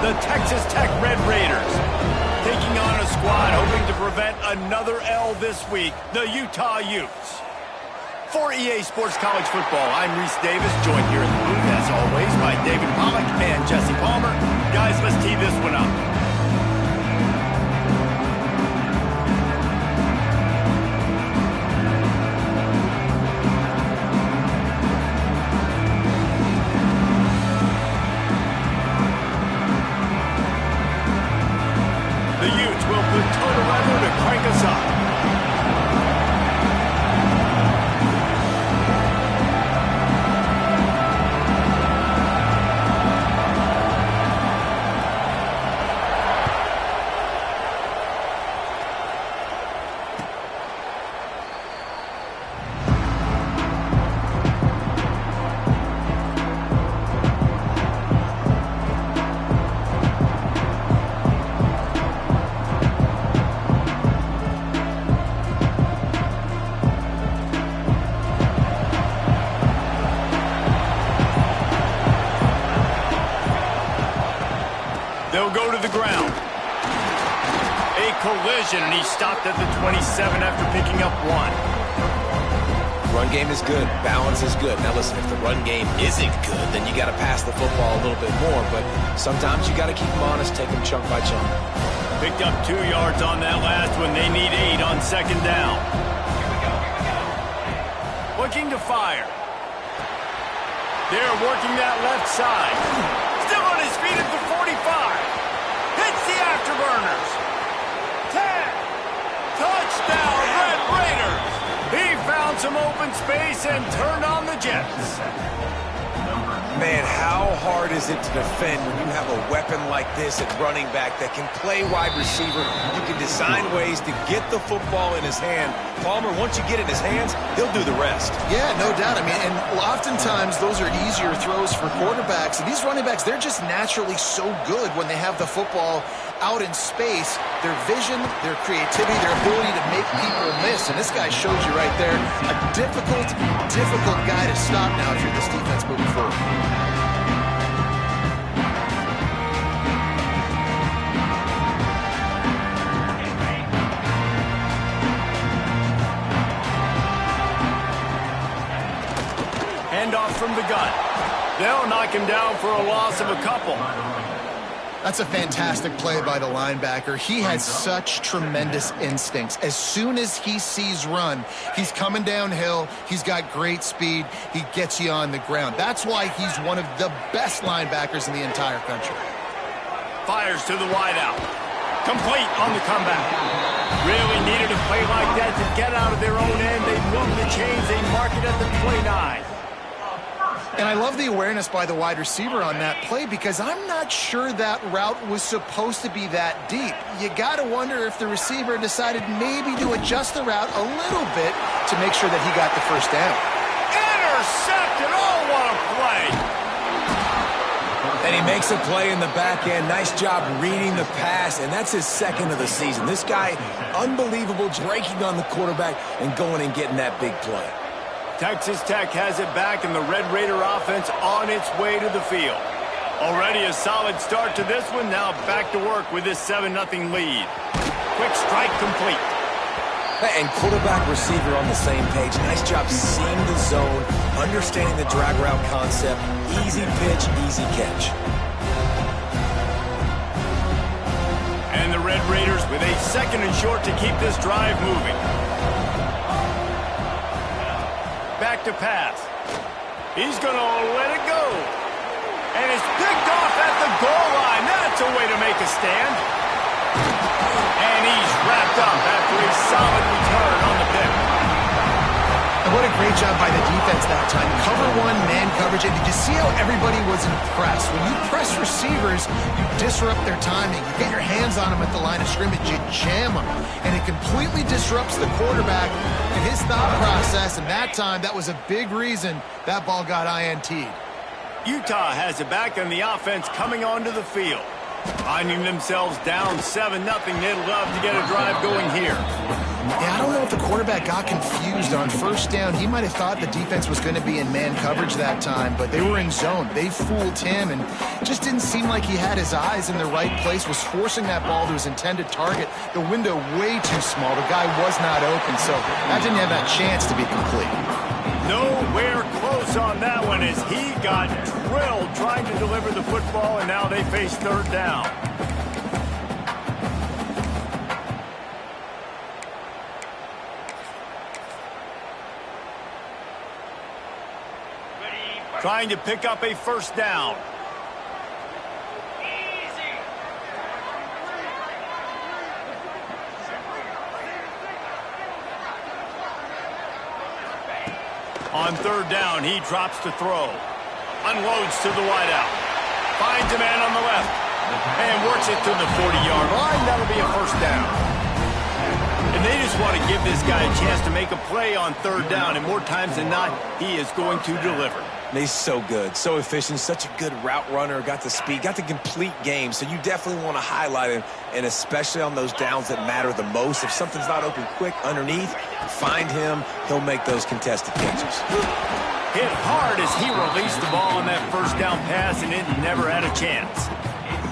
the Texas Tech Red Raiders. Taking on a squad hoping to prevent another L this week, the Utah Utes. For EA Sports College Football, I'm Reese Davis, joined here in the booth, as always, by David Pollack and Jesse Palmer. Guys, let's tee this one up. The Utes will put total weather to crank us up. They'll go to the ground. A collision, and he stopped at the 27 after picking up one. Run game is good. Balance is good. Now listen, if the run game isn't good, then you got to pass the football a little bit more. But sometimes you got to keep them honest, take them chunk by chunk. Picked up 2 yards on that last one. They need 8 on second down. Looking to fire. They're working that left side. Still on his feet at the 45. Hits the afterburners. 10. Touchdown, Red Raiders. He found some open space and turned on the Jets. Man, how hard is it to defend when you have a weapon like this at running back that can play wide receiver? You can design ways to get the football in his hand. Palmer, once you get it in his hands, he'll do the rest. Yeah, no doubt. I mean, and oftentimes those are easier throws for quarterbacks. And these running backs, they're just naturally so good when they have the football out in space. Their vision, their creativity, their ability to make people miss. And this guy shows you right there a difficult guy to stop now if you're this defense moving forward. Handoff from the gun. They'll knock him down for a loss of a couple. That's a fantastic play by the linebacker. He has such tremendous instincts. As soon as he sees run, he's coming downhill. He's got great speed. He gets you on the ground. That's why he's one of the best linebackers in the entire country. Fires to the wideout. Complete on the comeback. Really needed a play like that to get out of their own end. They move the chains. They mark it at the 29. And I love the awareness by the wide receiver on that play because I'm not sure that route was supposed to be that deep. You got to wonder if the receiver decided maybe to adjust the route a little bit to make sure that he got the first down. Intercepted! Oh, what a play! And he makes a play in the back end. Nice job reading the pass, and that's his second of the season. This guy, unbelievable, breaking on the quarterback and going and getting that big play. Texas Tech has it back, and the Red Raider offense on its way to the field. Already a solid start to this one. Now back to work with this 7-0 lead. Quick strike complete. And quarterback receiver on the same page. Nice job seeing the zone, understanding the drag route concept. Easy pitch, easy catch. And the Red Raiders with a 2nd and short to keep this drive moving. Back to pass. He's going to let it go. And it's picked off at the goal line. That's a way to make a stand. And he's wrapped up after a solid return on the pick. And what a great job by the defense that time. Cover one, man coverage. And did you see how everybody was impressed? When you press receivers, you disrupt their timing. You get your hands on them at the line of scrimmage. You jam them. And it completely disrupts the quarterback and his thought process. And that time, that was a big reason that ball got INT'd. Utah has it back, and the offense coming onto the field. Finding themselves down 7-0, they'd love to get a drive going here. Yeah, I don't know if the quarterback got confused on first down. He might have thought the defense was going to be in man coverage that time, but they were in zone. They fooled him and just didn't seem like he had his eyes in the right place, was forcing that ball to his intended target. The window way too small. The guy was not open, so that didn't have that chance to be complete. Nowhere close on that one as he got drilled trying to deliver the football, and now they face third down. Trying to pick up a first down. On third down, he drops to throw. Unloads to the wideout. Finds a man on the left. And works it to the 40-yard line. That'll be a first down. And they just want to give this guy a chance to make a play on third down. And more times than not, he is going to deliver. He's so good, so efficient, such a good route runner, got the speed, got the complete game. So you definitely want to highlight him, and especially on those downs that matter the most. If something's not open quick underneath, find him. He'll make those contested catches. Hit hard as he released the ball on that first down pass, and it never had a chance.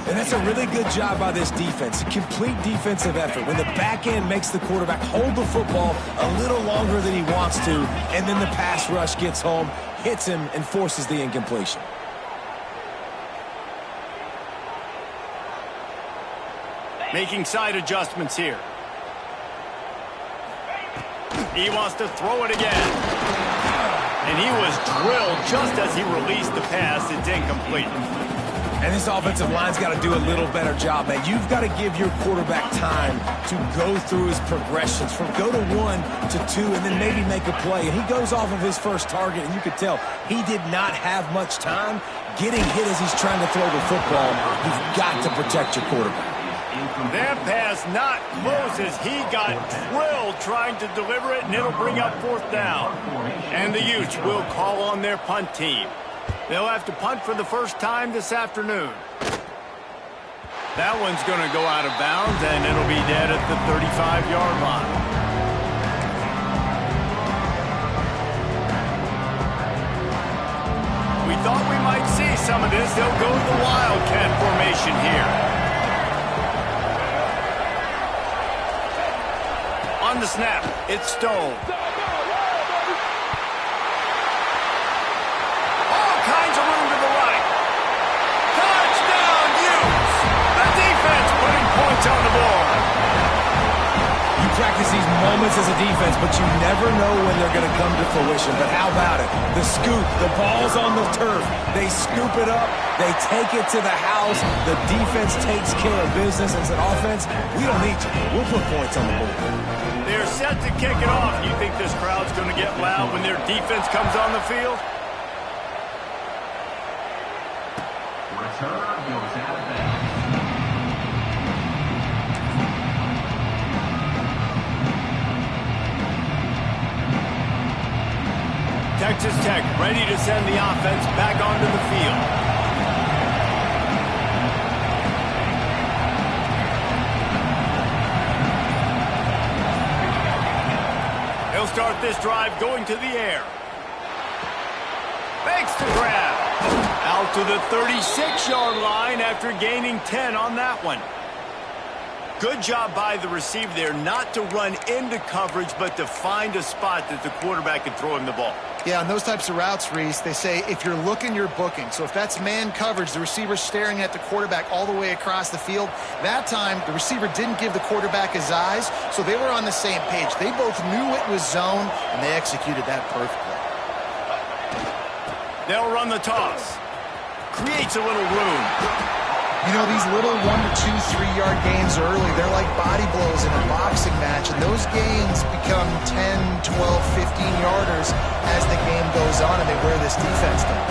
And that's a really good job by this defense, a complete defensive effort. When the back end makes the quarterback hold the football a little longer than he wants to, and then the pass rush gets home, hits him, and forces the incompletion. Making side adjustments here. He wants to throw it again. And he was drilled just as he released the pass. It's incomplete. And this offensive line's got to do a little better job, man. You've got to give your quarterback time to go through his progressions from go to 1 to 2 and then maybe make a play. And he goes off of his first target, and you could tell he did not have much time getting hit as he's trying to throw the football. You've got to protect your quarterback. That pass not close as he got drilled trying to deliver it, and it'll bring up fourth down. And the Utes will call on their punt team. They'll have to punt for the first time this afternoon. That one's going to go out of bounds, and it'll be dead at the 35-yard line. We thought we might see some of this. They'll go to the Wildcat formation here. On the snap, it's Stone. Kinds of room to the right. Touchdown, Utes! The defense putting points on the board. You practice these moments as a defense, but you never know when they're going to come to fruition. But how about it? The scoop, the ball's on the turf. They scoop it up. They take it to the house. The defense takes care of business. As an offense, we don't need to. We'll put points on the board. They're set to kick it off. You think this crowd's going to get loud when their defense comes on the field? Texas Tech ready to send the offense back onto the field. He'll start this drive going to the air. Fakes the grab. Out to the 36-yard line after gaining 10 on that one. Good job by the receiver there not to run into coverage, but to find a spot that the quarterback can throw him the ball. Yeah, on those types of routes, Reese, they say if you're looking, you're booking. So if that's man coverage, the receiver's staring at the quarterback all the way across the field. That time, the receiver didn't give the quarterback his eyes, so they were on the same page. They both knew it was zone, and they executed that perfectly. They'll run the toss. Creates a little room. You know, these little 1 to 2, 3-yard gains early, they're like body blows in a boxing match, and those gains become 10, 12, 15-yarders as the game goes on, and they wear this defense down.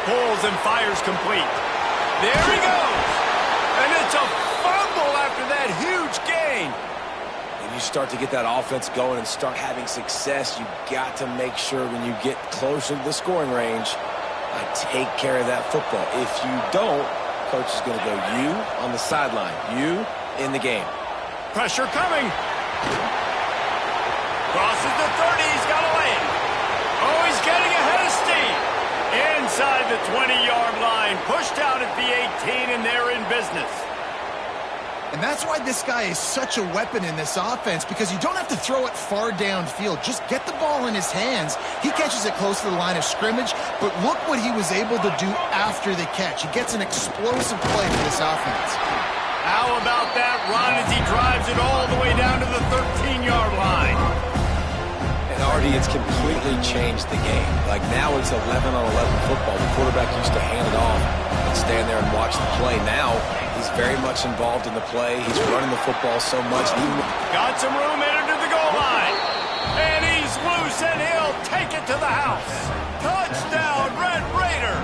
Pulls and fires complete. There he goes! And it's a fumble after that huge gain. You start to get that offense going and start having success, you've got to make sure when you get closer to the scoring range, I take care of that football. If you don't, coach is going to go you on the sideline, you in the game. Pressure coming. Crosses the 30. He's got a lane. Oh, he's getting ahead of steam. Inside the 20-yard line. Pushed out at the 18, and they're in business. And that's why this guy is such a weapon in this offense, because you don't have to throw it far downfield. Just get the ball in his hands. He catches it close to the line of scrimmage, but look what he was able to do after the catch. He gets an explosive play for this offense. How about that run as he drives it all the way down to the 13-yard line? And Artie, it's completely changed the game. Like now it's 11-on-11 football. The quarterback used to hand it off and stand there and watch the play. Now he's very much involved in the play. He's running the football so much. Got some room headed to the goal line. And he's loose, and he'll take it to the house. Touchdown, Red Raider.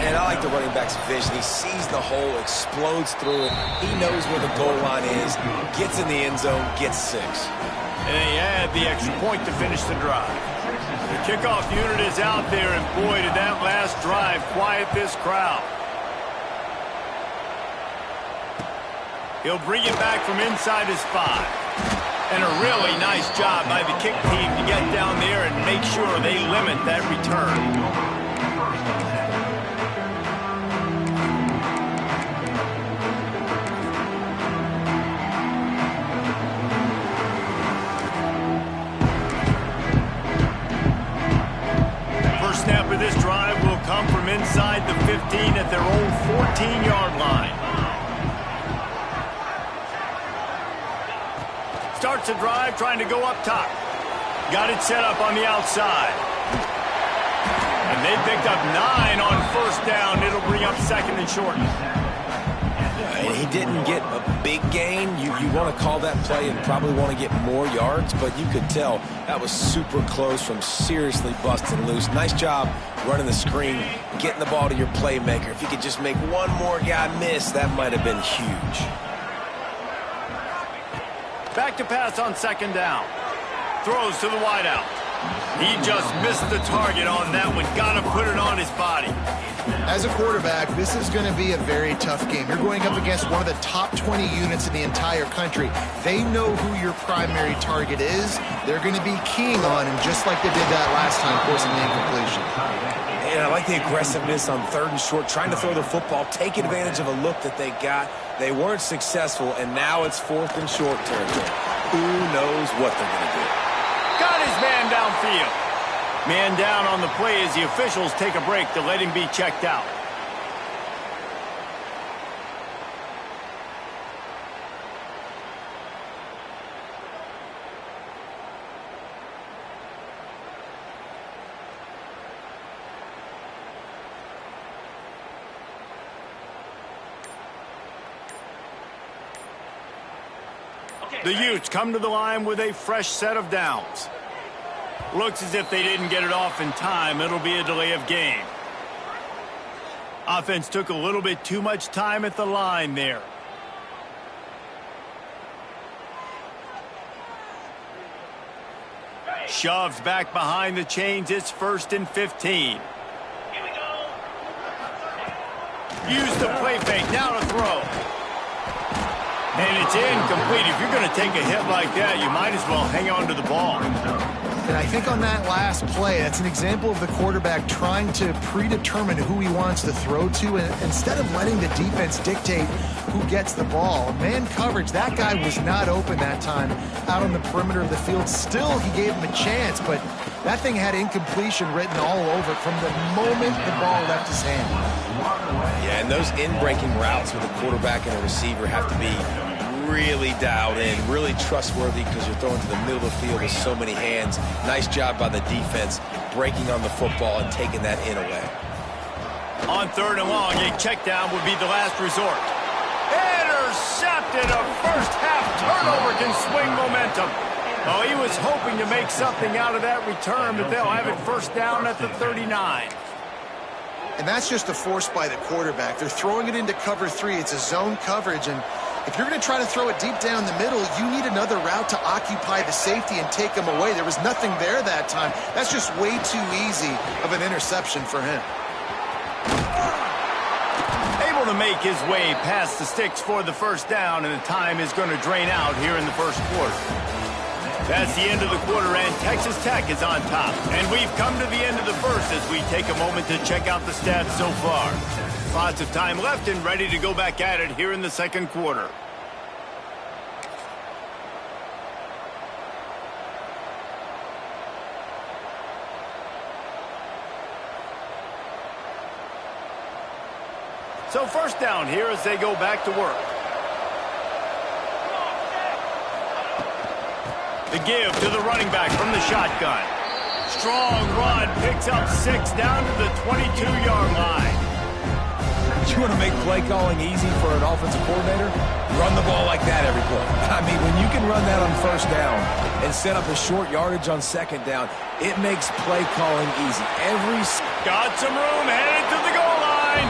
And I like the running back's vision. He sees the hole, explodes through it. He knows where the goal line is, gets in the end zone, gets 6. And they add the extra point to finish the drive. The kickoff unit is out there, and boy, did that last drive quiet this crowd. He'll bring it back from inside his 5. And a really nice job by the kick team to get down there and make sure they limit that return. Snap of this drive will come from inside the 15 at their own 14-yard line. Starts the drive trying to go up top. Got it set up on the outside. And they picked up 9 on first down. It'll bring up second and short. And he didn't get a big gain. You want to call that play and probably want to get more yards, but you could tell that was super close from seriously busting loose. Nice job running the screen, getting the ball to your playmaker. If you could just make one more guy miss, that might have been huge. Back to pass on second down. Throws to the wideout. He just missed the target on that one. Got to put it on his body. As a quarterback, this is going to be a very tough game. You're going up against one of the top 20 units in the entire country. They know who your primary target is. They're going to be keying on him, just like they did that last time, forcing the incompletion. And I like the aggressiveness on 3rd and short, trying to throw the football, take advantage of a look that they got. They weren't successful, and now it's 4th and short territory. Who knows what they're going to do? Got his man downfield. Man down on the play as the officials take a break to let him be checked out. The Utes come to the line with a fresh set of downs. Looks as if they didn't get it off in time. It'll be a delay of game. Offense took a little bit too much time at the line there. Shoved back behind the chains. It's 1st and 15. Use the play fake. Now to throw. And it's incomplete. If you're going to take a hit like that, you might as well hang on to the ball. And I think on that last play, that's an example of the quarterback trying to predetermine who he wants to throw to, and instead of letting the defense dictate who gets the ball. Man coverage, that guy was not open that time out on the perimeter of the field. Still, he gave him a chance, but that thing had incompletion written all over it from the moment the ball left his hand. Yeah, and those in-breaking routes with a quarterback and a receiver have to be really dialed in, really trustworthy, because you're throwing to the middle of the field with so many hands. Nice job by the defense breaking on the football and taking that in away. On 3rd and long, a check down would be the last resort. Intercepted. A first half turnover can swing momentum. Oh, he was hoping to make something out of that return, but they'll have it first down at the 39. And that's just a force by the quarterback. They're throwing it into cover 3. It's a zone coverage, and If you're going to try to throw it deep down the middle, you need another route to occupy the safety and take him away. There was nothing there that time. That's just way too easy of an interception for him. Able to make his way past the sticks for the first down, and the time is going to drain out here in the first quarter. That's the end of the quarter, and Texas Tech is on top. And we've come to the end of the first as we take a moment to check out the stats so far. Lots of time left and ready to go back at it here in the second quarter. So first down here as they go back to work. The give to the running back from the shotgun. Strong run, picks up 6 down to the 22-yard line. You want to make play calling easy for an offensive coordinator? Run the ball like that every play. I mean, when you can run that on first down and set up a short yardage on second down, it makes play calling easy. Got some room, headed to the goal line.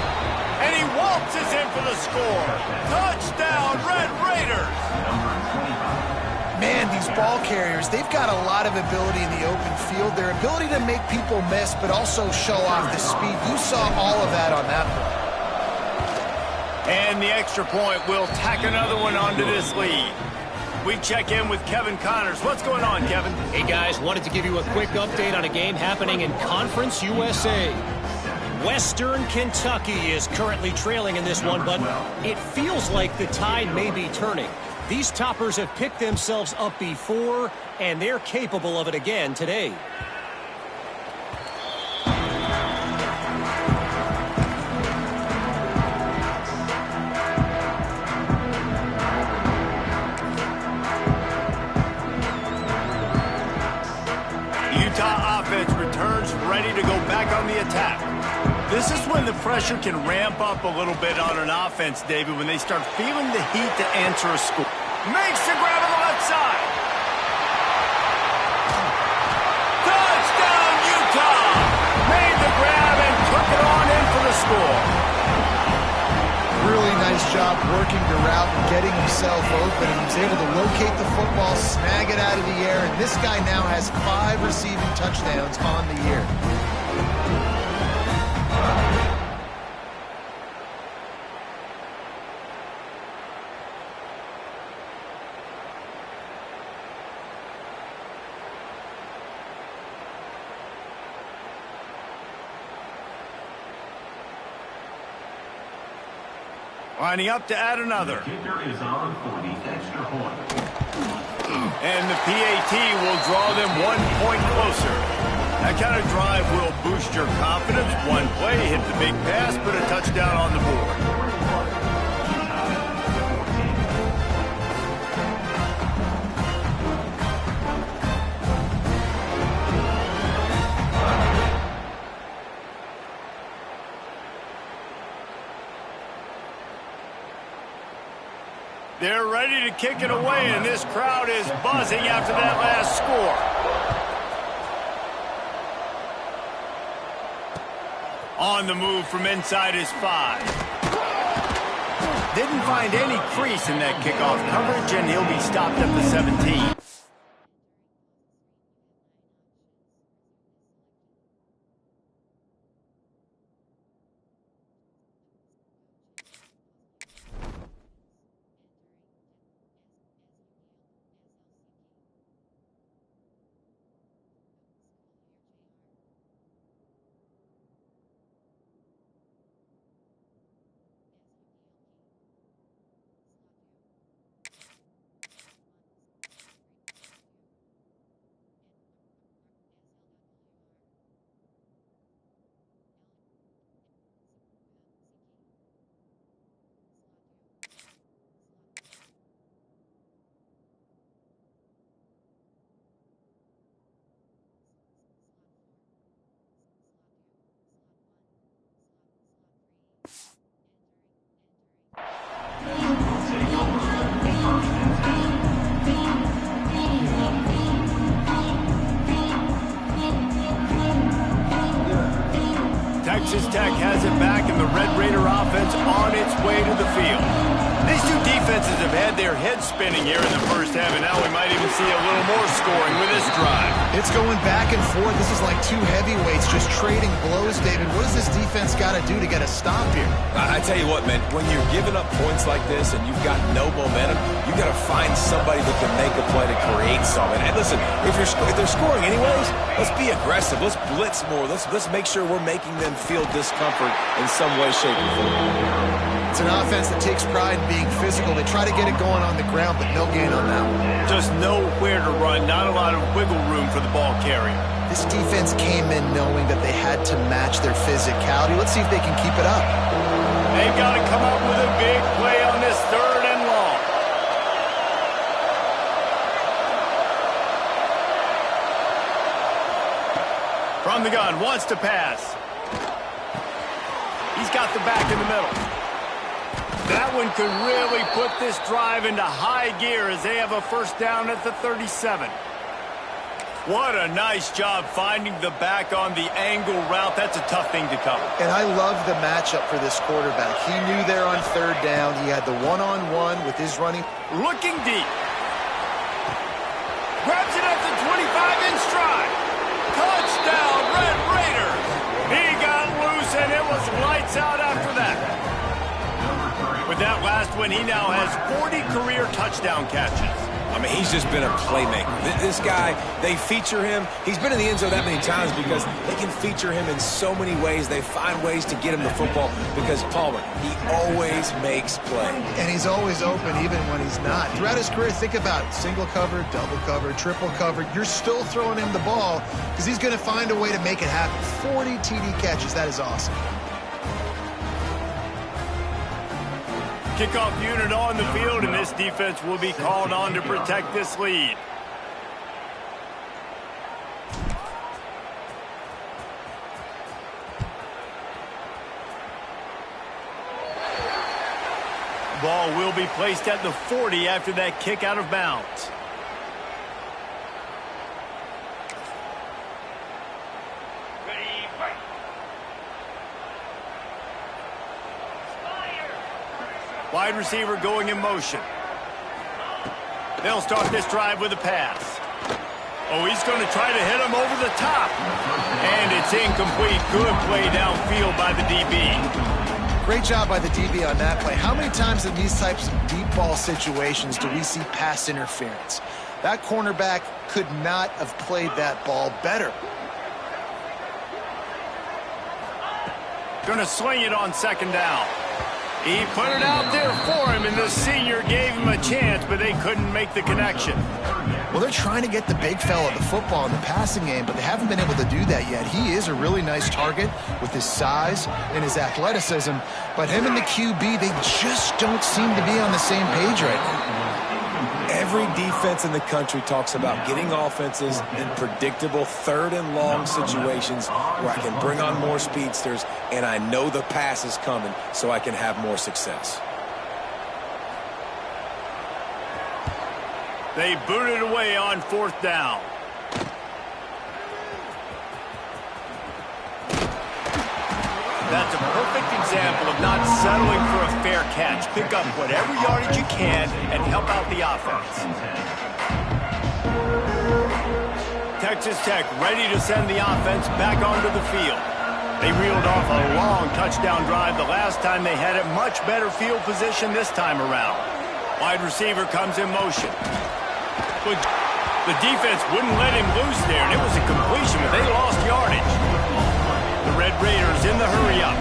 And he waltzes in for the score. Touchdown, Red Raiders. Man, these ball carriers, they've got a lot of ability in the open field. Their ability to make people miss, but also show off the speed. You saw all of that on that play. And the extra point will tack another one onto this lead. We check in with Kevin Connors. What's going on, Kevin? Hey, guys, wanted to give you a quick update on a game happening in Conference USA. Western Kentucky is currently trailing in this one, but it feels like the tide may be turning. These toppers have picked themselves up before, and they're capable of it again today. Utah offense returns ready to go back on the attack. This is when the pressure can ramp up a little bit on an offense, David, when they start feeling the heat to answer a score. Makes the grab on the left side. Touchdown, Utah! Made the grab and took it on in for the score. Really nice job working the route and getting himself open. He was able to locate the football, snag it out of the air, and this guy now has 5 receiving touchdowns on the year. Lining up to add another. The kicker is on for the extra point. And the PAT will draw them 1 point closer. That kind of drive will boost your confidence. One play, hit the big pass, put a touchdown on the board. They're ready to kick it away, and this crowd is buzzing after that last score. On the move from inside his 5. Didn't find any crease in that kickoff coverage, and he'll be stopped at the 17. Texas Tech has it back, and the Red Raider offense on its way to the field. These two defenses have had their heads spinning here in the first half, and now we might even see a little more scoring with this drive. It's going back and forth. This is like two heavyweights just trading blows, David. What does this defense got to do to get a stop here? I tell you what, man, when you're giving up points like this and you've got no momentum, you got to find somebody that can make a play to create something. And listen, if they're scoring anyways, let's be aggressive. Let's blitz more. Let's make sure we're making them feel discomfort in some way, shape, or form. It's an offense that takes pride in being physical. They try to get it going on the ground, but no gain on that one. Just nowhere to run, not a lot of wiggle room for the ball carrier. This defense came in knowing that they had to match their physicality. Let's see if they can keep it up. They've got to come up with a big play on this 3rd and long. From the gun, wants to pass. He's got the back in the middle. That one could really put this drive into high gear as they have a first down at the 37. What a nice job finding the back on the angle route. That's a tough thing to cover. And I love the matchup for this quarterback. He knew there on 3rd down. He had the one-on-one with his running. Looking deep. Grabs it at the 25 in stride. Touchdown, Red Raiders. He got loose, and it was lights out after that. With that last one, he now has 40 career touchdown catches. I mean, he's just been a playmaker. This guy, they feature him. He's been in the end zone that many times because they can feature him in so many ways. They find ways to get him the football because Palmer, he always makes play. And he's always open even when he's not. Throughout his career, think about it. Single cover, double cover, triple cover. You're still throwing him the ball because he's going to find a way to make it happen. 40 TD catches. That is awesome. Kickoff unit on the field, and this defense will be called on to protect this lead. Ball will be placed at the 40 after that kick out of bounds. Wide receiver going in motion. They'll start this drive with a pass. Oh, he's going to try to hit him over the top. And it's incomplete. Good play downfield by the DB. Great job by the DB on that play. How many times in these types of deep ball situations do we see pass interference? That cornerback could not have played that ball better. Going to sling it on 2nd down. He put it out there for him, and the senior gave him a chance, but they couldn't make the connection. Well, they're trying to get the big fella the football in the passing game, but they haven't been able to do that yet. He is a really nice target with his size and his athleticism, but him and the QB, they just don't seem to be on the same page right now. Every defense in the country talks about getting offenses in predictable 3rd and long situations where I can bring on more speedsters and I know the pass is coming so I can have more success. They booted away on 4th down. That's a perfect example of not settling for a fair catch. Pick up whatever yardage you can and help out the offense. Texas Tech ready to send the offense back onto the field. They reeled off a long touchdown drive the last time they had it. Much better field position this time around. Wide receiver comes in motion. But the defense wouldn't let him loose there, and it was a completion, but they lost yardage. The Red Raiders in the hurry-up.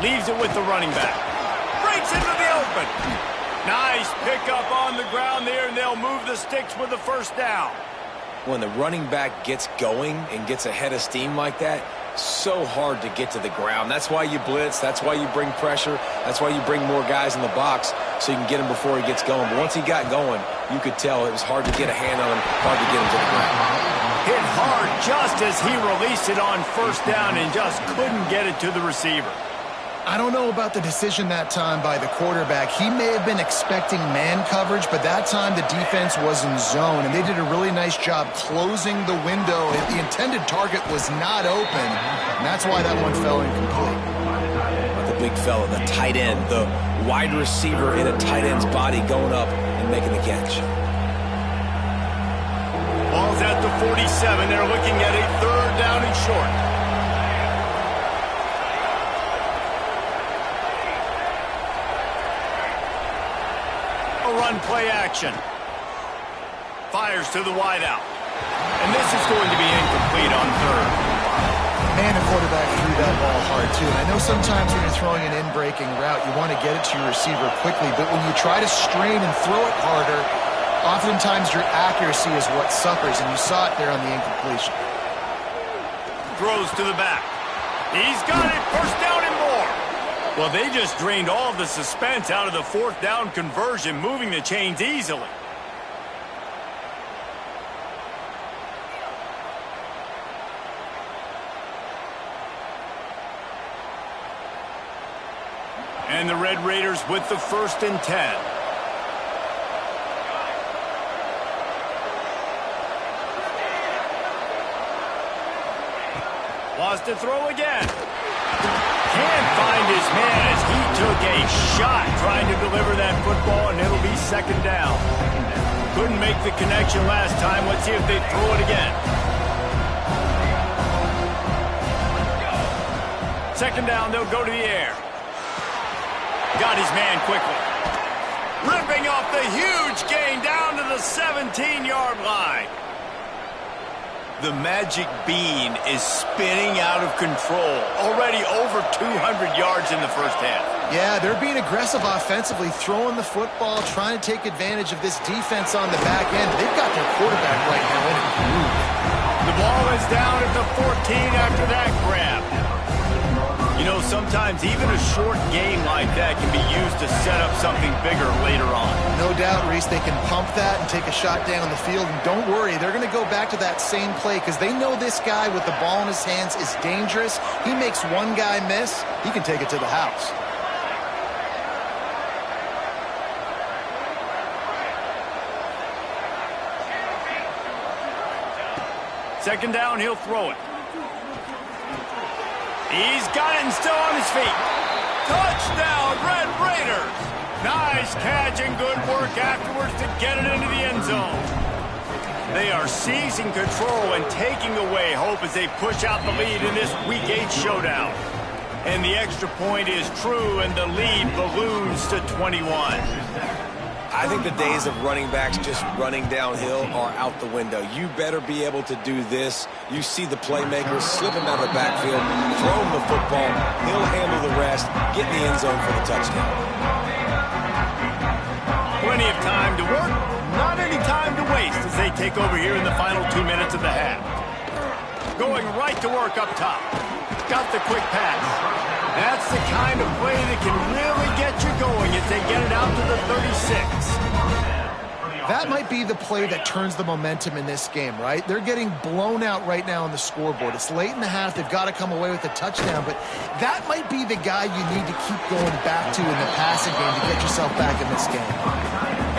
Leaves it with the running back. Breaks into the open. Nice pickup on the ground there, and they'll move the sticks with the 1st down. When the running back gets going and gets ahead of steam like that, so hard to get to the ground. That's why you blitz. That's why you bring pressure. That's why you bring more guys in the box so you can get him before he gets going. But once he got going, you could tell it was hard to get a hand on him, hard to get him to the ground. Hit hard just as he released it on 1st down and just couldn't get it to the receiver. I don't know about the decision that time by the quarterback. He may have been expecting man coverage, but that time the defense was in zone, and they did a really nice job closing the window. The intended target was not open, and that's why that one fell incomplete. But the big fella, the tight end, the wide receiver in a tight end's body going up and making the catch. Ball's at the 47. They're looking at a 3rd down and short. A run play action. Fires to the wideout. And this is going to be incomplete on 3rd. Man, the quarterback threw that ball hard, too. And I know sometimes when you're throwing an in-breaking route, you want to get it to your receiver quickly. But when you try to strain and throw it harder, oftentimes your accuracy is what suffers. And you saw it there on the incompletion. Throws to the back. He's got it. 1st down and more. Well, they just drained all of the suspense out of the 4th down conversion, moving the chains easily. And the Red Raiders with the 1st and 10. Wants to throw again. Can't find his man as he took a shot trying to deliver that football, and it'll be 2nd down. Couldn't make the connection last time. Let's see if they throw it again. 2nd down, they'll go to the air. Got his man quickly. Ripping off the huge gain down to the 17-yard line. The magic bean is spinning out of control. Already over 200 yards in the 1st half. Yeah, they're being aggressive offensively, throwing the football, trying to take advantage of this defense on the back end. They've got their quarterback right now in a groove. The ball is down at the 14 after that grab. You know, sometimes even a short game like that can be used to set up something bigger later on. No doubt, Reese, they can pump that and take a shot down the field. And don't worry, they're going to go back to that same play because they know this guy with the ball in his hands is dangerous. He makes one guy miss, he can take it to the house. Second down, he'll throw it. He's got it and still on his feet. Touchdown, Red Raiders. Nice catch and good work afterwards to get it into the end zone. They are seizing control and taking away hope as they push out the lead in this Week 8 showdown. And the extra point is true, and the lead balloons to 21. I think the days of running backs just running downhill are out the window. You better be able to do this. You see the playmakers slip him out of the backfield, throw him the football, he'll handle the rest, get in the end zone for the touchdown. Plenty of time to work, not any time to waste as they take over here in the final 2 minutes of the half. Going right to work up top. Got the quick pass. That's the kind of play that can really get you going as they get it out to the 36. That might be the play that turns the momentum in this game, right? They're getting blown out right now on the scoreboard. It's late in the half. They've got to come away with a touchdown, but that might be the guy you need to keep going back to in the passing game to get yourself back in this game.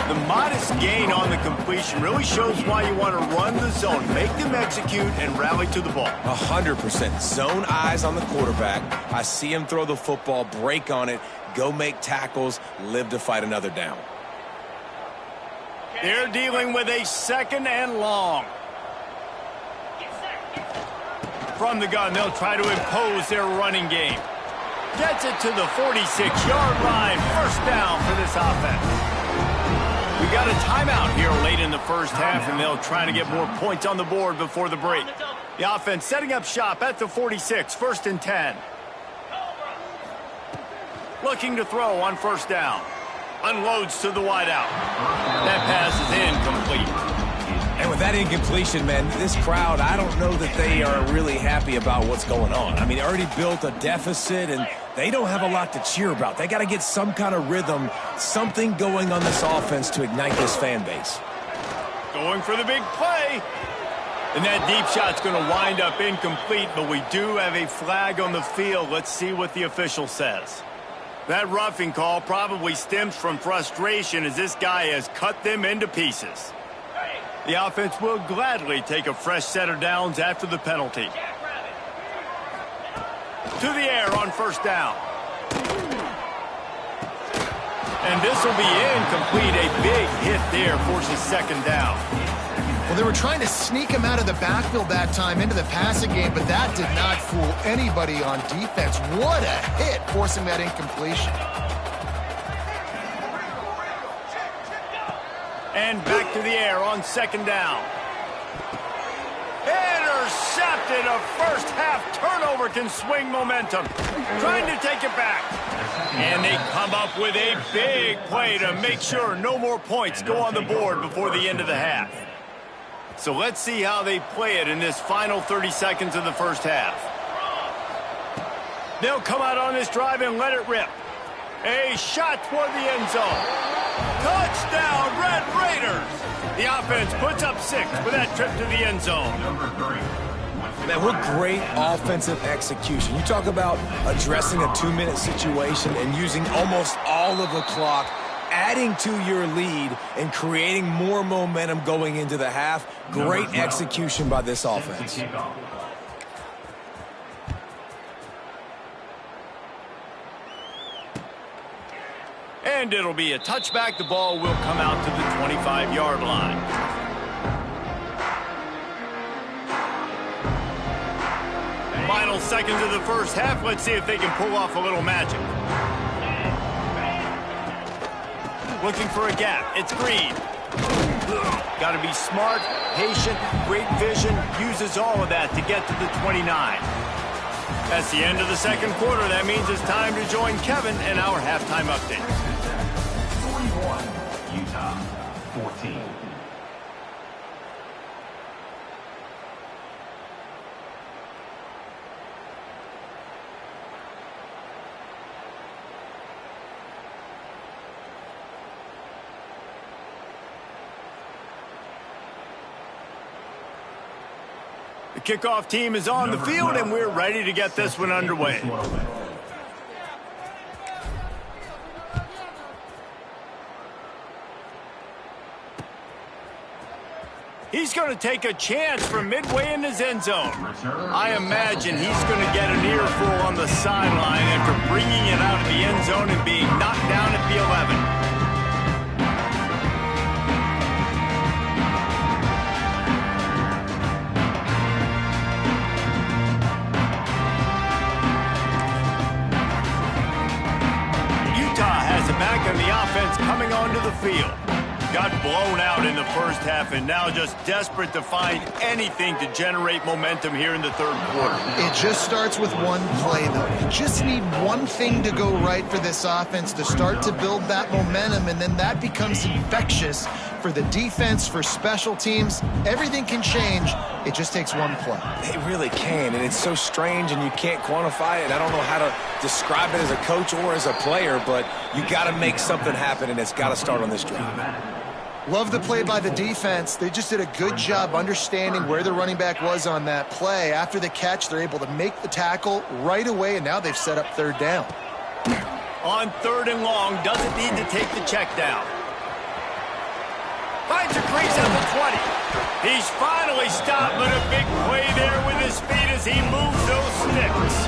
The modest gain on the completion really shows why you want to run the zone, make them execute, and rally to the ball. 100%. Zone eyes on the quarterback. I see him throw the football, break on it, go make tackles, live to fight another down. They're dealing with a 2nd and long. From the gun, they'll try to impose their running game. Gets it to the 46-yard line. 1st down for this offense. We got a timeout here late in the 1st half, and they'll try to get more points on the board before the break. The offense setting up shop at the 46, 1st and 10. Looking to throw on 1st down. Unloads to the wideout. That pass is incomplete. And with that incompletion, man, this crowd, I don't know that they are really happy about what's going on. I mean, they already built a deficit, and they don't have a lot to cheer about. They got to get some kind of rhythm, something going on this offense to ignite this fan base. Going for the big play. And that deep shot's going to wind up incomplete, but we do have a flag on the field. Let's see what the official says. That roughing call probably stems from frustration as this guy has cut them into pieces. The offense will gladly take a fresh set of downs after the penalty. To the air on 1st down. And this will be incomplete. A big hit there forces second down. Well, they were trying to sneak him out of the backfield that time into the passing game, but that did not fool anybody on defense. What a hit, forcing that incompletion. And back to the air on second down. Intercepted. A first half turnover can swing momentum. Trying to take it back. And they come up with a big play to make sure no more points go on the board before the end of the half. So let's see how they play it in this final 30 seconds of the first half. They'll come out on this drive and let it rip. A shot toward the end zone. Touchdown, Red Raiders! The offense puts up 6 with that trip to the end zone. Man, what great offensive execution. You talk about addressing a 2-minute situation and using almost all of the clock, adding to your lead and creating more momentum going into the half. Great execution by this offense. And it'll be a touchback. The ball will come out to the 25-yard line. Final seconds of the first half. Let's see if they can pull off a little magic. Looking for a gap. It's Green. Got to be smart, patient, great vision. Uses all of that to get to the 29. That's the end of the second quarter. That means it's time to join Kevin in our halftime update. 41, Utah, 14. The kickoff team is on the field, and we're ready to get this one underway. He's going to take a chance from midway in his end zone. I imagine he's going to get an earful on the sideline after bringing it out of the end zone and being knocked down at the 11. Back on the offense coming onto the field. Got blown out in the first half and now just desperate to find anything to generate momentum here in the third quarter. It just starts with one play, though. You just need one thing to go right for this offense to start to build that momentum, and then that becomes infectious for the defense, for special teams. Everything can change. It just takes one play. It really can, and it's so strange, and you can't quantify it. I don't know how to describe it as a coach or as a player, but you got to make something happen, and it's got to start on this drive. Love the play by the defense. They just did a good job understanding where the running back was on that play. After the catch, they're able to make the tackle right away, and now they've set up third down. On third and long, doesn't need to take the check down. Finds a crease at the 20. He's finally stopped, but a big play there with his feet as he moves those sticks.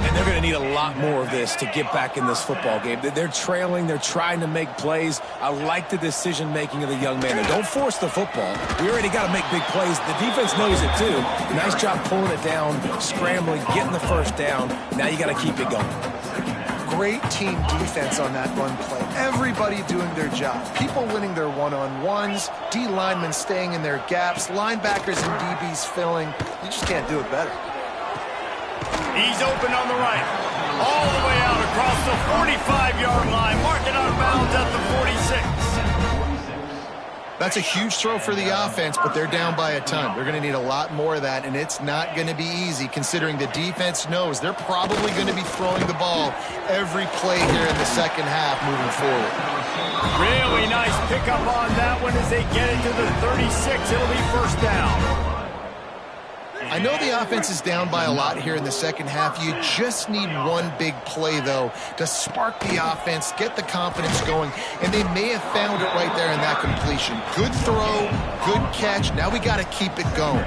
And they're going to need a lot more of this to get back in this football game. They're trailing. They're trying to make plays. I like the decision-making of the young man. Don't force the football. We already got to make big plays. The defense knows it, too. Nice job pulling it down, scrambling, getting the first down. Now you got to keep it going. Great team defense on that run play. Everybody doing their job. People winning their one-on-ones, D linemen staying in their gaps, linebackers and DBs filling. You just can't do it better. He's open on the right. All the way out across the 45-yard line. Marking out of bounds at the 46. That's a huge throw for the offense, but they're down by a ton. They're going to need a lot more of that, and it's not going to be easy considering the defense knows they're probably going to be throwing the ball every play here in the second half moving forward. Really nice pickup on that one as they get it to the 36. It'll be first down. I know the offense is down by a lot here in the second half. You just need one big play, though, to spark the offense, get the confidence going, and they may have found it right there in that completion. Good throw, good catch. Now we got to keep it going.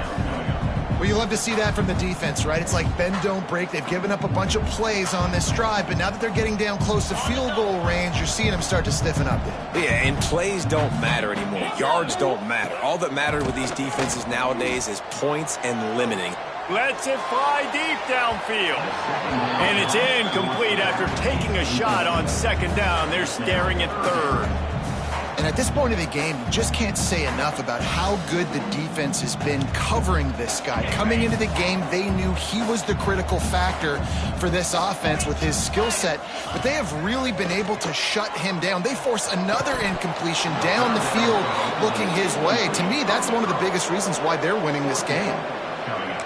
Well, you love to see that from the defense, right? It's like bend, don't break. They've given up a bunch of plays on this drive, but now that they're getting down close to field goal range, you're seeing them start to stiffen up. Yeah, and plays don't matter anymore. Yards don't matter. All that matters with these defenses nowadays is points and limiting. Lets it fly deep downfield. And it's incomplete after taking a shot on second down. They're staring at third. And at this point of the game, you just can't say enough about how good the defense has been covering this guy. Coming into the game, they knew he was the critical factor for this offense with his skill set, but they have really been able to shut him down. They force another incompletion down the field looking his way. To me, that's one of the biggest reasons why they're winning this game.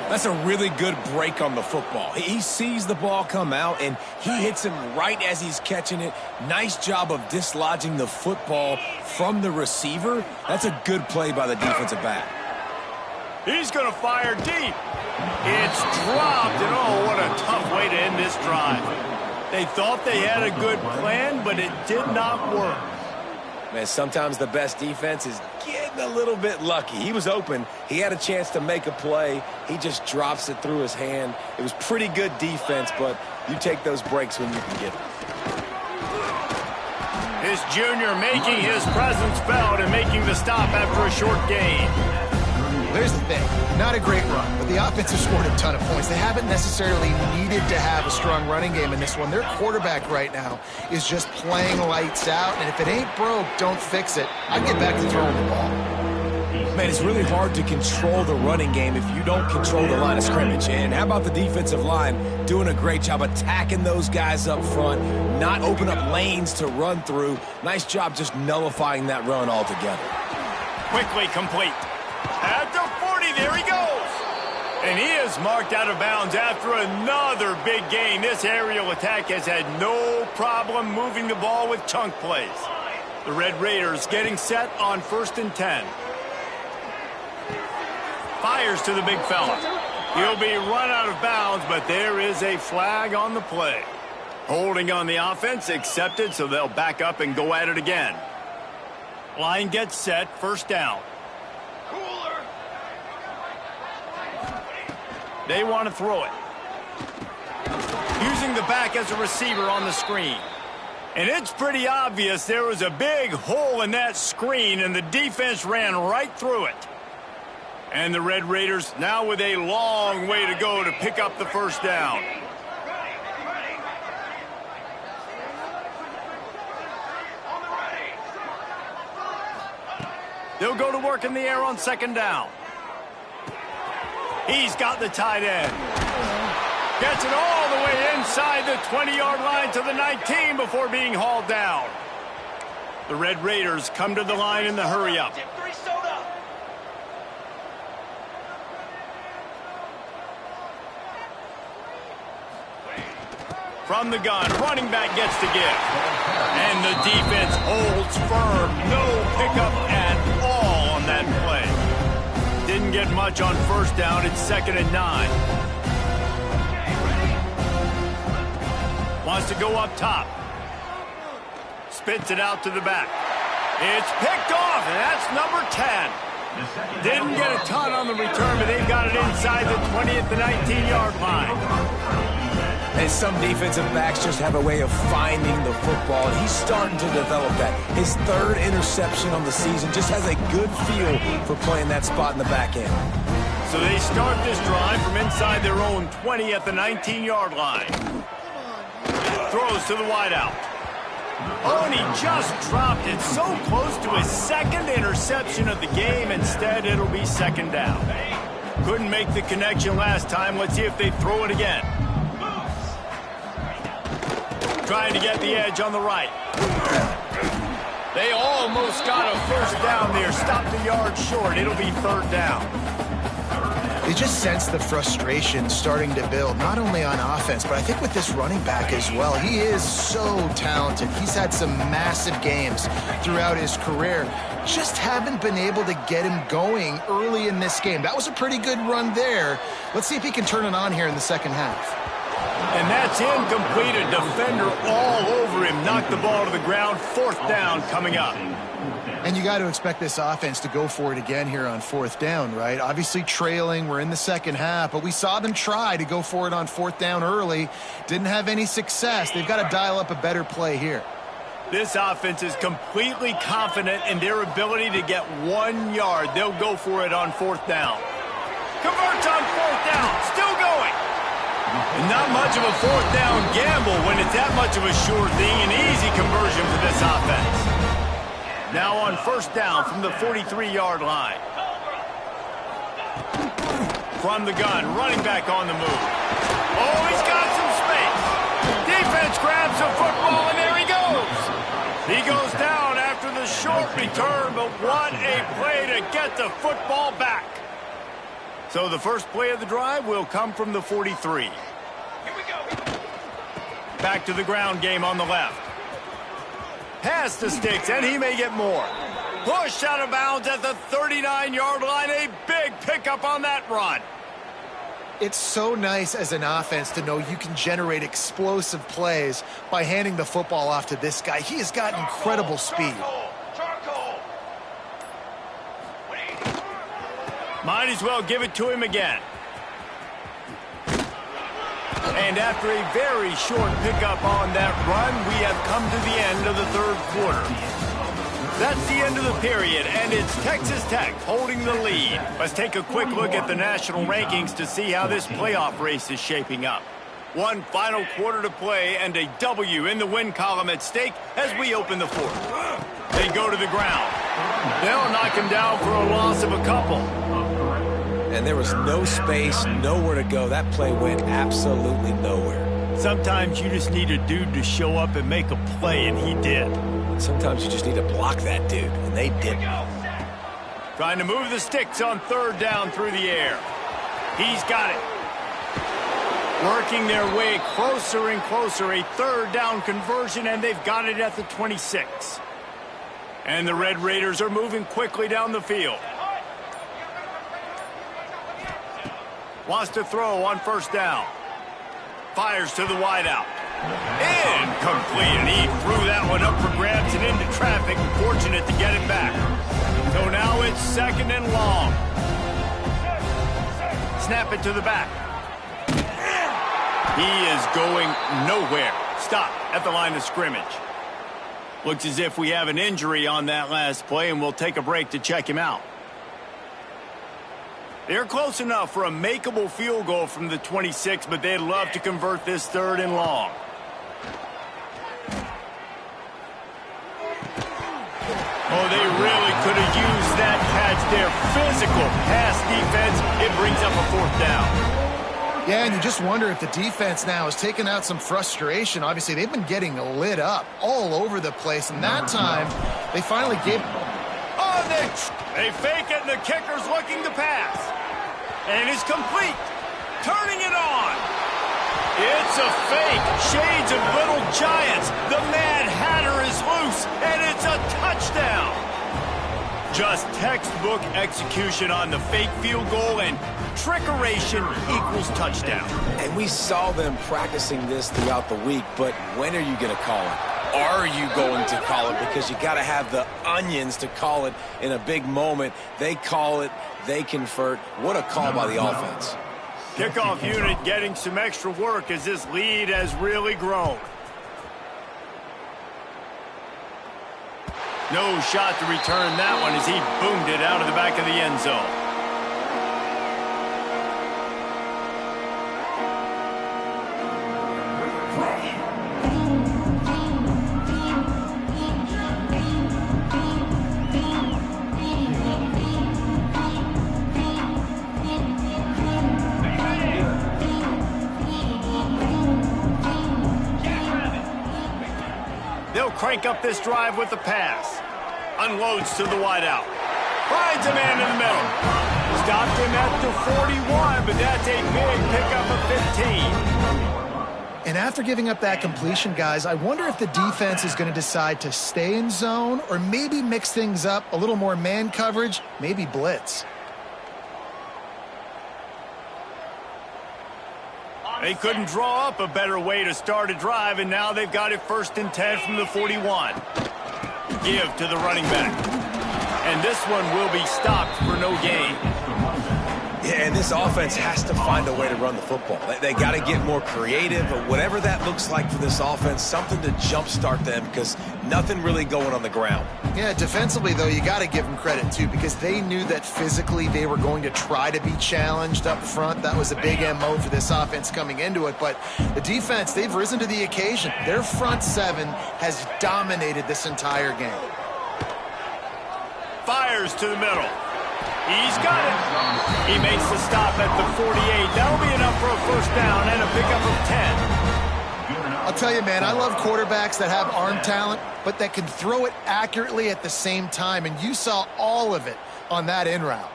That's a really good break on the football. He sees the ball come out, and he hits him right as he's catching it. Nice job of dislodging the football from the receiver. That's a good play by the defensive back. He's going to fire deep. It's dropped, and oh, what a tough way to end this drive. They thought they had a good plan, but it did not work. Man, sometimes the best defense is getting a little bit lucky. He was open. He had a chance to make a play. He just drops it through his hand. It was pretty good defense, but you take those breaks when you can get them. His junior making his presence felt and making the stop after a short gain. There's the thing. Not a great run, but the offense has scored a ton of points. They haven't necessarily needed to have a strong running game in this one. Their quarterback right now is just playing lights out, and if it ain't broke, don't fix it. I'd get back to throwing the ball. Man, it's really hard to control the running game if you don't control the line of scrimmage. And how about the defensive line doing a great job attacking those guys up front, not open up lanes to run through. Nice job just nullifying that run altogether. Quickly complete. At the 40, there he goes. And he is marked out of bounds after another big gain. This aerial attack has had no problem moving the ball with chunk plays. The Red Raiders getting set on 1st and 10. Fires to the big fella. He'll be run out of bounds, but there is a flag on the play. Holding on the offense accepted, so they'll back up and go at it again. Line gets set, 1st down. They want to throw it. Using the back as a receiver on the screen. And it's pretty obvious there was a big hole in that screen, and the defense ran right through it. And the Red Raiders now with a long way to go to pick up the 1st down. They'll go to work in the air on 2nd down. He's got the tight end. Gets it all the way inside the 20-yard line to the 19 before being hauled down. The Red Raiders come to the line in the hurry-up. From the gun, running back gets to give. And the defense holds firm. No pickup at all on that play. Didn't get much on 1st down. It's 2nd and 9. Wants to go up top. Spits it out to the back. It's picked off, and that's number 10. Didn't get a ton on the return, but they've got it inside the 20 at the 19-yard line. And some defensive backs just have a way of finding the football, and he's starting to develop that. His 3rd interception on the season just has a good feel for playing that spot in the back end. So they start this drive from inside their own 20 at the 19-yard line. Throws to the wideout. Oh, and he just dropped it so close to his 2nd interception of the game. Instead, it'll be 2nd down. Couldn't make the connection last time. Let's see if they throw it again. Trying to get the edge on the right. They almost got a 1st down there. Stopped a yard short. It'll be 3rd down. They just sense the frustration starting to build, not only on offense, but I think with this running back as well. He is so talented. He's had some massive games throughout his career. Just haven't been able to get him going early in this game. That was a pretty good run there. Let's see if he can turn it on here in the 2nd half. And that's incomplete. A defender all over him. Knocked the ball to the ground. 4th down coming up. And you got to expect this offense to go for it again here on 4th down, right? Obviously trailing. We're in the second half, but we saw them try to go for it on 4th down early. Didn't have any success. They've got to dial up a better play here. This offense is completely confident in their ability to get 1 yard. They'll go for it on 4th down. Converts on 4th down. Still going. And not much of a 4th down gamble when it's that much of a sure thing. An easy conversion for this offense. Now on 1st down from the 43-yard line. From the gun, running back on the move. Oh, he's got some space. Defense grabs the football, and there he goes. He goes down after the short return, but what a play to get the football back. So the first play of the drive will come from the 43. Here we go. Back to the ground game on the left. Pass to Sticks, and he may get more. Pushed out of bounds at the 39-yard line. A big pickup on that run. It's so nice as an offense to know you can generate explosive plays by handing the football off to this guy. He has got incredible speed. Might as well give it to him again. And after a very short pickup on that run, we have come to the end of the 3rd quarter. That's the end of the period, and it's Texas Tech holding the lead. Let's take a quick look at the national rankings to see how this playoff race is shaping up. One final quarter to play, and a W in the win column at stake as we open the 4th. They go to the ground. They'll knock him down for a loss of a couple. And there was no space, nowhere to go. That play went absolutely nowhere. Sometimes you just need a dude to show up and make a play, and he did. Sometimes you just need to block that dude, and they didn't. Trying to move the sticks on 3rd down through the air. He's got it. Working their way closer and closer. A 3rd down conversion, and they've got it at the 26. And the Red Raiders are moving quickly down the field. Wants to throw on 1st down. Fires to the wideout. Incomplete, and he threw that one up for grabs and into traffic. Fortunate to get it back. So now it's 2nd and long. Snap it to the back. He is going nowhere. Stop at the line of scrimmage. Looks as if we have an injury on that last play, and we'll take a break to check him out. They're close enough for a makeable field goal from the 26, but they'd love to convert this 3rd and long. Oh, they really could have used that catch there. Physical pass defense. It brings up a 4th down. Yeah, and you just wonder if the defense now has taken out some frustration. Obviously, they've been getting lit up all over the place, and that time they finally gave... Oh, they fake it, and the kicker's looking to pass. And it's complete. Turning it on. It's a fake. Shades of Little Giants. The Mad Hatter is loose, and it's a touchdown. Just textbook execution on the fake field goal, and trickeration equals touchdown. And we saw them practicing this throughout the week, but when are you going to call it? Are you going to call it? Because you got to have the onions to call it in a big moment. They call it, they convert. What a call by the offense. Kickoff unit getting some extra work as this lead has really grown. No shot to return that one as he boomed it out of the back of the end zone. They'll crank up this drive with the pass. Unloads to the wideout. Finds a man in the middle. Stopped him at the 41, but that's a big pickup of 15. And after giving up that completion, guys, I wonder if the defense is going to decide to stay in zone or maybe mix things up, a little more man coverage, maybe blitz. They couldn't draw up a better way to start a drive, and now they've got it 1st and 10 from the 41. Give to the running back. And this one will be stopped for no gain. Yeah, and this offense has to find a way to run the football. They got to get more creative, but whatever that looks like for this offense, something to jumpstart them because nothing really going on the ground. Yeah, defensively, though, you got to give them credit, too, because they knew that physically they were going to try to be challenged up front. That was a big MO for this offense coming into it. But the defense, they've risen to the occasion. Their front seven has dominated this entire game. Fires to the middle. He's got it. He makes the stop at the 48. That'll be enough for a 1st down and a pickup of 10. I'll tell you, man, I love quarterbacks that have arm talent, but that can throw it accurately at the same time, and you saw all of it on that in route.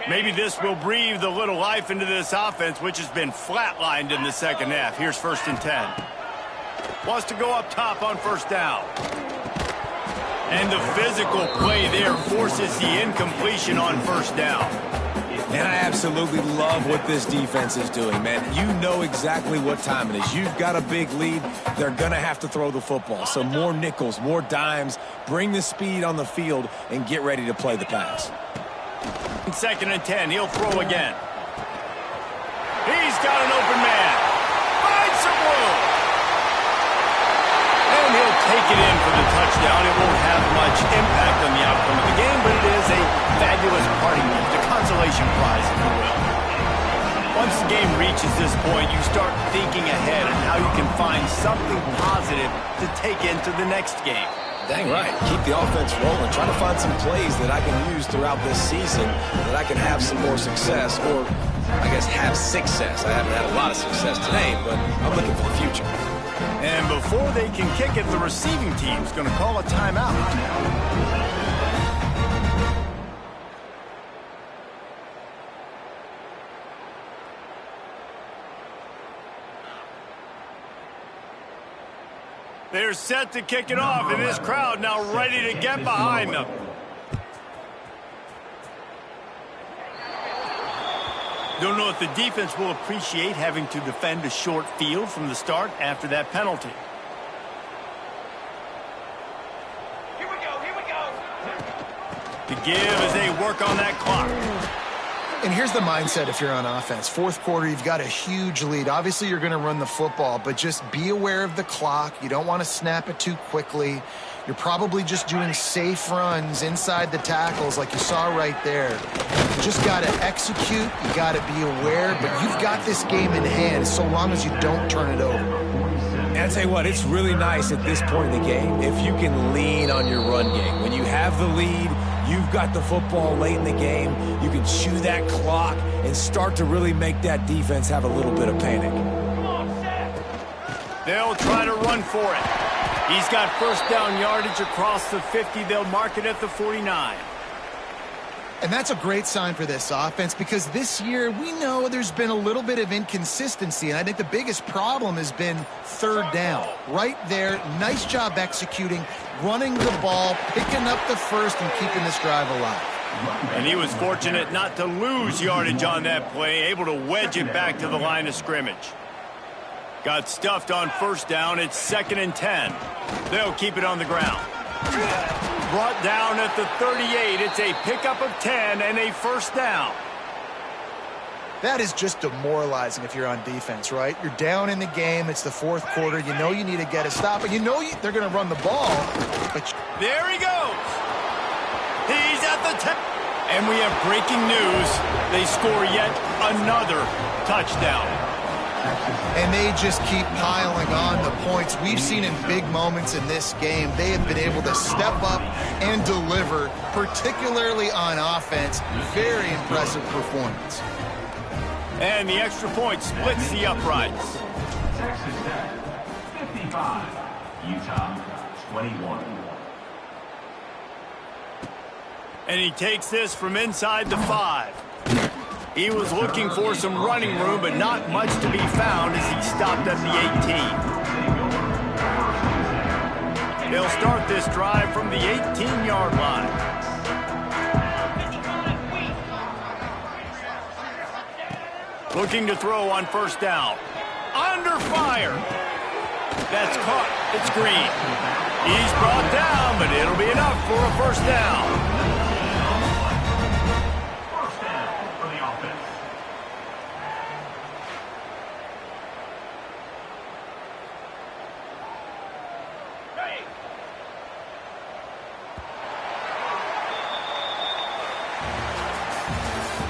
Maybe this will breathe a little life into this offense, which has been flatlined in the 2nd half. Here's 1st and 10. Wants to go up top on 1st down. And the physical play there forces the incompletion on 1st down. And I absolutely love what this defense is doing, man. You know exactly what time it is. You've got a big lead. They're going to have to throw the football. So more nickels, more dimes, bring the speed on the field, and get ready to play the pass. 2nd and 10, he'll throw again. He's got an open man. Finds some room. And he'll take it in for the touchdown. It won't have much impact on the outcome of the game, but it is a fabulous parting gift, a consolation prize, if you will. Once the game reaches this point, you start thinking ahead on how you can find something positive to take into the next game. Dang right. Keep the offense rolling. Try to find some plays that I can use throughout this season that I can have some more success, or I guess have success. I haven't had a lot of success today, but I'm looking for the future. And before they can kick it, the receiving team's going to call a timeout. They're set to kick it off, and this crowd now ready to get behind them. Don't know if the defense will appreciate having to defend a short field from the start after that penalty. Here we go. The give as they work on that clock. And here's the mindset if you're on offense. 4th quarter, you've got a huge lead. Obviously, you're going to run the football, but just be aware of the clock. You don't want to snap it too quickly. You're probably just doing safe runs inside the tackles like you saw right there. You just got to execute. You got to be aware, but you've got this game in hand so long as you don't turn it over. And I tell you what, it's really nice at this point in the game if you can lean on your run game. When you have the lead, you've got the football late in the game, you can chew that clock and start to really make that defense have a little bit of panic. They'll try to run for it. He's got 1st down yardage across the 50. They'll mark it at the 49. And that's a great sign for this offense because this year we know there's been a little bit of inconsistency, and I think the biggest problem has been 3rd down. Right there, nice job executing, running the ball, picking up the 1st, and keeping this drive alive. And he was fortunate not to lose yardage on that play, able to wedge it back to the line of scrimmage. Got stuffed on 1st down. It's 2nd and 10. They'll keep it on the ground. Brought down at the 38. It's a pickup of 10 and a 1st down. That is just demoralizing if you're on defense, right? You're down in the game. It's the 4th quarter. You know you need to get a stop, and you know they're going to run the ball. But there he goes. He's at the 10. And we have breaking news. They score yet another touchdown. And they just keep piling on the points. We've seen in big moments in this game, they have been able to step up and deliver, particularly on offense. Very impressive performance. And the extra point splits the uprights. Texas Tech, 55. Utah, 21. And he takes this from inside the 5. He was looking for some running room, but not much to be found as he stopped at the 18. They'll start this drive from the 18-yard line. Looking to throw on first down. Under fire. That's caught. It's Green. He's brought down, but it'll be enough for a first down.